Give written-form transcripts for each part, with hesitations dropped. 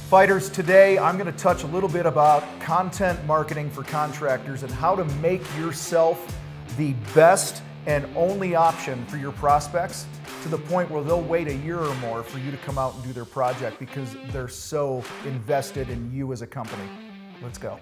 Fighters, today I'm going to touch a little bit about content marketing for contractors and how to make yourself the best and only option for your prospects to the point where they'll wait a year or more for you to come out and do their project because they're so invested in you as a company. Let's go.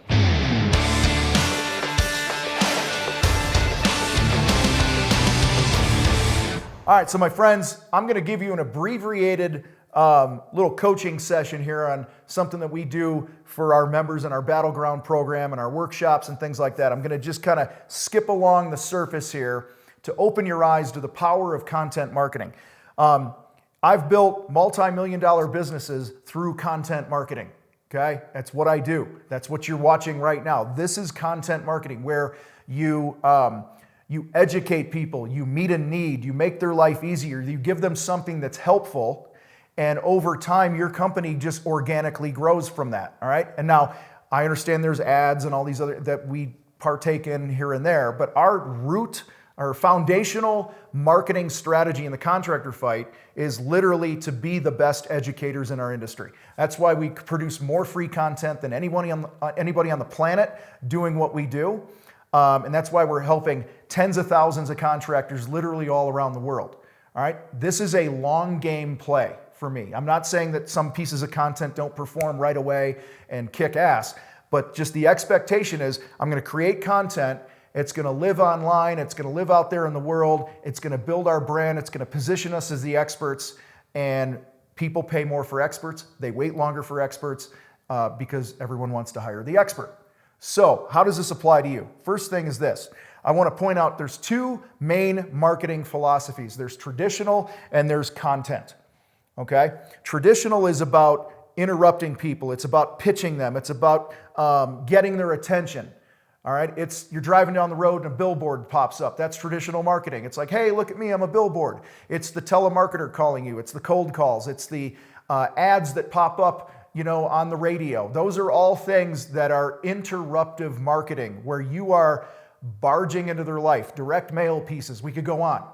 All right, so my friends, I'm going to give you an abbreviated little coaching session here on something that we do for our members in our Battleground program and our workshops and things like that. I'm going to just kind of skip along the surface here to open your eyes to the power of content marketing. I've built multi-million-dollar businesses through content marketing. Okay, that's what I do. That's what you're watching right now. This is content marketing, where you educate people, you meet a need, you make their life easier, you give them something that's helpful, and over time, your company just organically grows from that. All right, and now I understand there's ads and all these other that we partake in here and there, but our foundational marketing strategy in the Contractor Fight is literally to be the best educators in our industry. That's why we produce more free content than anybody on the planet doing what we do. And that's why we're helping tens of thousands of contractors literally all around the world. All right, this is a long game play for me. I'm not saying that some pieces of content don't perform right away and kick ass, but just the expectation is I'm going to create content. It's going to live online. It's going to live out there in the world. It's going to build our brand. It's going to position us as the experts. And people pay more for experts. They wait longer for experts because everyone wants to hire the expert. So how does this apply to you? First thing is this. I want to point out there's two main marketing philosophies. There's traditional and there's content. Okay? Traditional is about interrupting people. It's about pitching them. It's about getting their attention. All right, you're driving down the road and a billboard pops up. That's traditional marketing. It's like, hey, look at me, I'm a billboard. It's the telemarketer calling you. It's the cold calls. It's the ads that pop up, on the radio. Those are all things that are interruptive marketing, where you are barging into their life. Direct mail pieces. We could go on.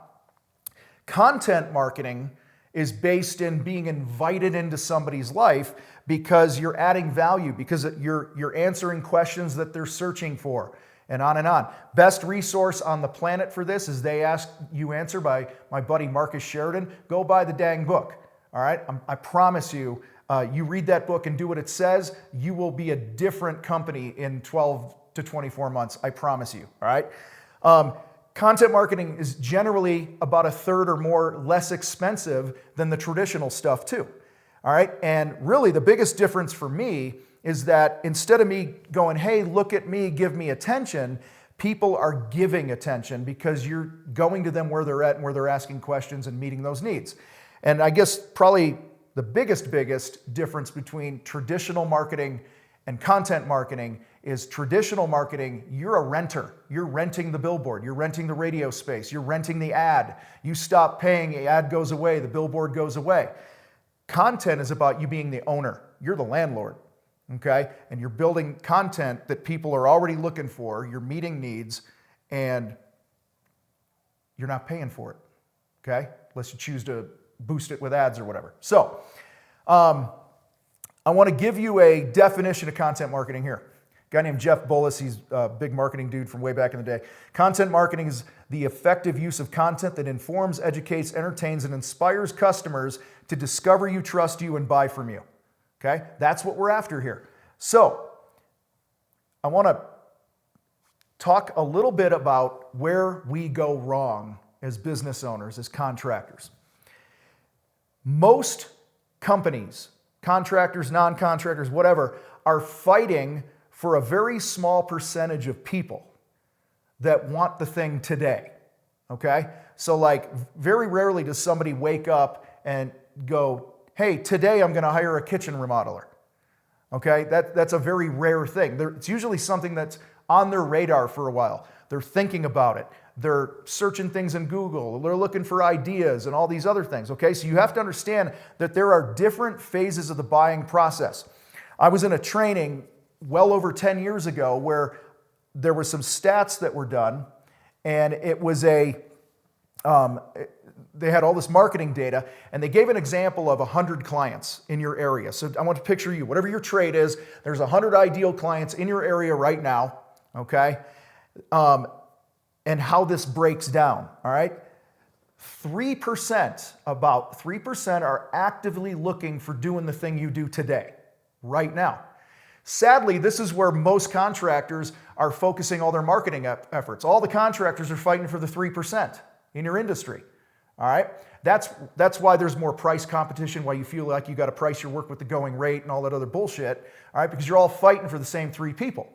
Content marketing is based in being invited into somebody's life because you're adding value, because you're answering questions that they're searching for, and on and on. Best resource on the planet for this is They Ask, You Answer by my buddy Marcus Sheridan. Go buy the dang book. All right, I promise you, you read that book and do what it says, you will be a different company in 12 to 24 months. I promise you. All right. Content marketing is generally about a third or more less expensive than the traditional stuff too. All right, and really the biggest difference for me is that instead of me going, hey, look at me, give me attention, people are giving attention because you're going to them where they're at and where they're asking questions and meeting those needs. And I guess probably the biggest difference between traditional marketing and content marketing is traditional marketing, you're a renter. You're renting the billboard. You're renting the radio space. You're renting the ad. You stop paying, the ad goes away, the billboard goes away. Content is about you being the owner. You're the landlord, okay? And you're building content that people are already looking for, you're meeting needs, and you're not paying for it, okay? Unless you choose to boost it with ads or whatever. So, I want to give you a definition of content marketing here. A guy named Jeff Bullis, he's a big marketing dude from way back in the day. Content marketing is the effective use of content that informs, educates, entertains, and inspires customers to discover you, trust you, and buy from you. Okay? That's what we're after here. So, I want to talk a little bit about where we go wrong as business owners, as contractors. Most companies, contractors, non-contractors, whatever, are fighting for a very small percentage of people that want the thing today, okay? So like very rarely does somebody wake up and go, hey, today I'm gonna hire a kitchen remodeler, okay? That's a very rare thing. It's usually something that's on their radar for a while. They're thinking about it. They're searching things in Google. They're looking for ideas and all these other things, okay? So you have to understand that there are different phases of the buying process. I was in a training well over 10 years ago where there were some stats that were done, and it was a they had all this marketing data, and they gave an example of 100 clients in your area. So I want to picture you, whatever your trade is, there's 100 ideal clients in your area right now, okay? And how this breaks down, all right? 3%, about 3% are actively looking for doing the thing you do today, right now. Sadly, this is where most contractors are focusing all their marketing efforts. All the contractors are fighting for the 3% in your industry. All right? That's why there's more price competition, why you feel like you got to price your work with the going rate and all that other bullshit. All right? Because you're all fighting for the same 3 people.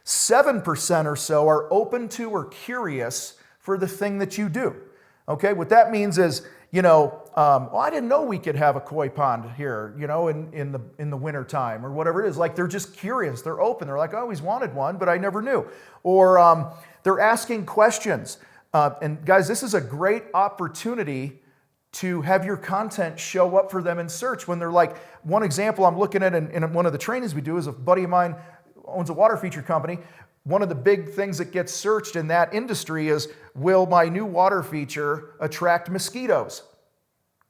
7% or so are open to or curious for the thing that you do. Okay? What that means is, well, I didn't know we could have a koi pond here, in the winter time or whatever it is. Like, they're just curious. They're open. They're like, I always wanted one, but I never knew. Or they're asking questions. And guys, this is a great opportunity to have your content show up for them in search when they're like, one example I'm looking at in one of the trainings we do is a buddy of mine owns a water feature company. One of the big things that gets searched in that industry is, will my new water feature attract mosquitoes?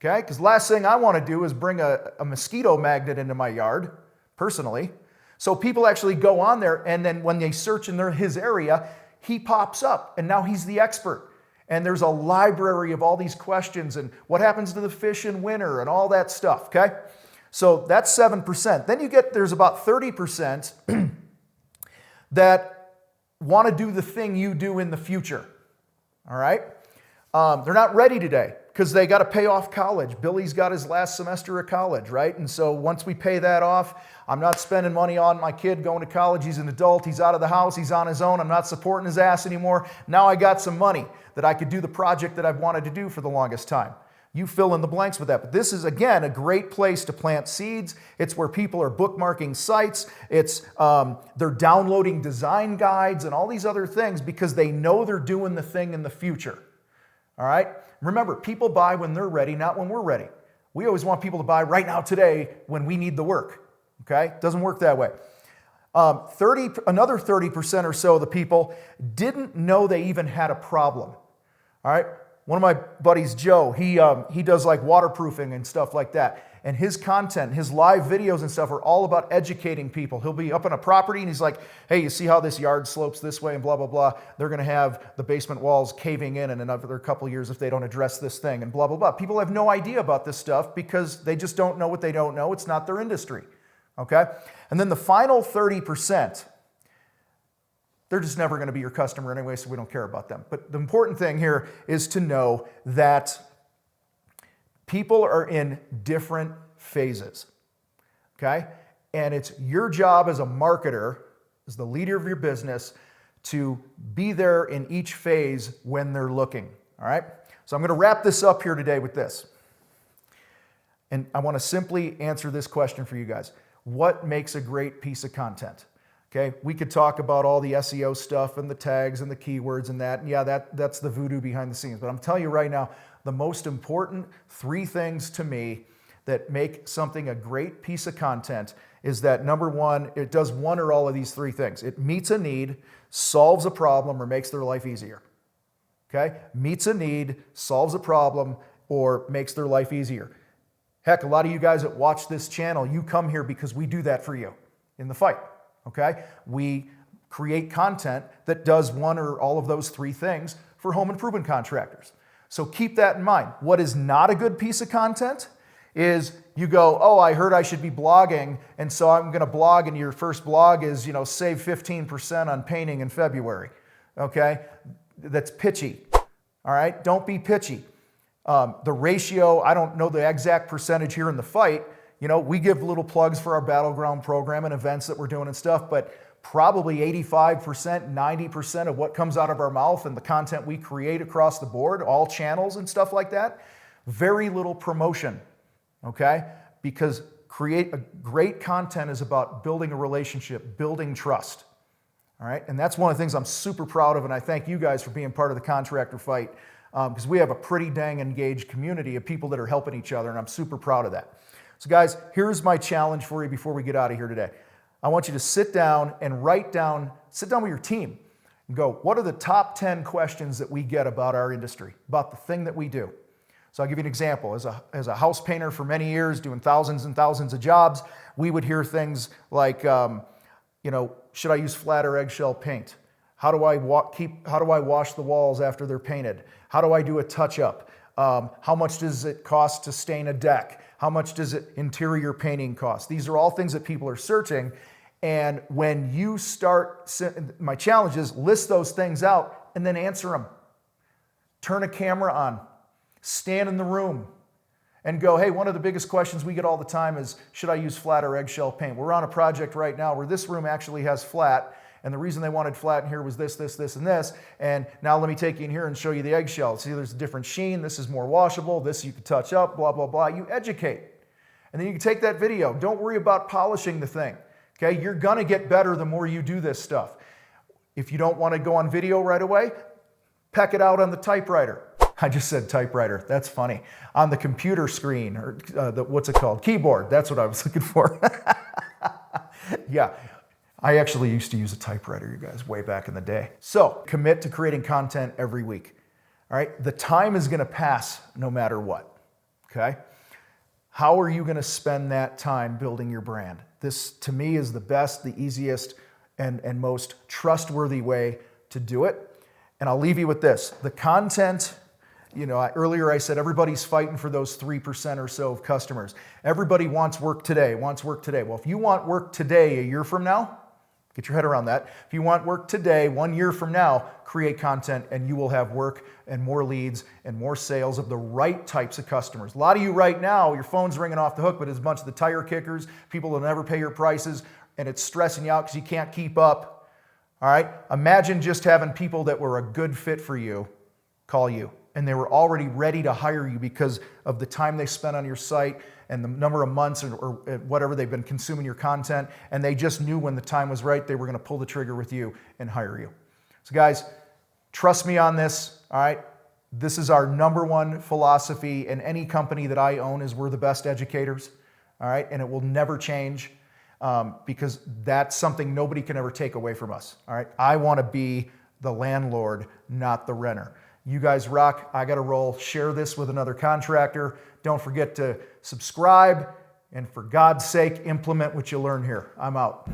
Okay, because the last thing I want to do is bring a mosquito magnet into my yard, personally. So people actually go on there, and then when they search in his area, he pops up, and now he's the expert. And there's a library of all these questions and what happens to the fish in winter and all that stuff, okay? So that's 7%. Then there's about 30% that want to do the thing you do in the future, all right? They're not ready today because they got to pay off college. Billy's got his last semester of college, right? And so once we pay that off, I'm not spending money on my kid going to college. He's an adult. He's out of the house. He's on his own. I'm not supporting his ass anymore. Now I got some money that I could do the project that I've wanted to do for the longest time. You fill in the blanks with that. But this is, again, a great place to plant seeds. It's where people are bookmarking sites. They're downloading design guides and all these other things because they know they're doing the thing in the future. All right? Remember, people buy when they're ready, not when we're ready. We always want people to buy right now, today, when we need the work. Okay? Doesn't work that way. Another 30% or so of the people didn't know they even had a problem. All right? One of my buddies, Joe, he does like waterproofing and stuff like that. And his content, his live videos and stuff are all about educating people. He'll be up on a property and he's like, hey, you see how this yard slopes this way and blah, blah, blah. They're going to have the basement walls caving in another couple of years if they don't address this thing and blah, blah, blah. People have no idea about this stuff because they just don't know what they don't know. It's not their industry. Okay? And then the final 30%, they're just never going to be your customer anyway, so we don't care about them. But the important thing here is to know that people are in different phases, okay? And it's your job as a marketer, as the leader of your business, to be there in each phase when they're looking, all right? So I'm going to wrap this up here today with this. And I want to simply answer this question for you guys. What makes a great piece of content? Okay, we could talk about all the SEO stuff and the tags and the keywords and that. And yeah, that's the voodoo behind the scenes. But I'm telling you right now, the most important 3 things to me that make something a great piece of content is that, number 1, it does one or all of these 3 things. It meets a need, solves a problem, or makes their life easier. Okay? Meets a need, solves a problem, or makes their life easier. Heck, a lot of you guys that watch this channel, you come here because we do that for you in the fight. Okay? We create content that does one or all of those 3 things for home improvement contractors. So keep that in mind. What is not a good piece of content is you go, oh, I heard I should be blogging, and so I'm going to blog, and your first blog is, save 15% on painting in February. Okay? That's pitchy. All right? Don't be pitchy. The ratio, I don't know the exact percentage here in the fight. We give little plugs for our Battleground program and events that we're doing and stuff, but probably 85%, 90% of what comes out of our mouth and the content we create across the board, all channels and stuff like that, very little promotion, okay? Because create a great content is about building a relationship, building trust, all right? And that's one of the things I'm super proud of, and I thank you guys for being part of the Contractor Fight, because we have a pretty dang engaged community of people that are helping each other, and I'm super proud of that. So guys, here's my challenge for you before we get out of here today. I want you to sit down with your team and go, what are the top 10 questions that we get about our industry, about the thing that we do? So I'll give you an example. As a house painter for many years, doing thousands and thousands of jobs, we would hear things like, should I use flat or eggshell paint? How do I wash the walls after they're painted? How do I do a touch-up? How much does it cost to stain a deck? How much does interior painting cost? These are all things that people are searching. And when you start, my challenge is list those things out and then answer them. Turn a camera on, stand in the room and go, hey, one of the biggest questions we get all the time is, should I use flat or eggshell paint? We're on a project right now where this room actually has flat, and the reason they wanted flat in here was this, this, this, and this, and now let me take you in here and show you the eggshell. See, there's a different sheen, this is more washable, this you can touch up, blah, blah, blah. You educate. And then you can take that video. Don't worry about polishing the thing. Okay, you're gonna get better the more you do this stuff. If you don't want to go on video right away, peck it out on the typewriter. I just said typewriter, that's funny. On the computer screen, or what's it called? Keyboard, that's what I was looking for. Yeah, I actually used to use a typewriter, you guys, way back in the day. So, commit to creating content every week. All right, the time is gonna pass no matter what, okay? How are you gonna spend that time building your brand? This, to me, is the best, the easiest, and most trustworthy way to do it. And I'll leave you with this. The content, earlier I said everybody's fighting for those 3% or so of customers. Everybody wants work today, Well, if you want work today a year from now, get your head around that. If you want work today, 1 year from now, create content and you will have work and more leads and more sales of the right types of customers. A lot of you right now, your phone's ringing off the hook, but it's a bunch of the tire kickers, people will never pay your prices, and it's stressing you out because you can't keep up. All right? Imagine just having people that were a good fit for you call you, and they were already ready to hire you because of the time they spent on your site and the number of months or whatever they've been consuming your content, and they just knew when the time was right, they were going to pull the trigger with you and hire you. So guys, trust me on this, all right? This is our #1 philosophy in any company that I own, is we're the best educators, all right? And it will never change because that's something nobody can ever take away from us, all right? I want to be the landlord, not the renter. You guys rock. I got to roll. Share this with another contractor. Don't forget to subscribe. And for God's sake, implement what you learn here. I'm out.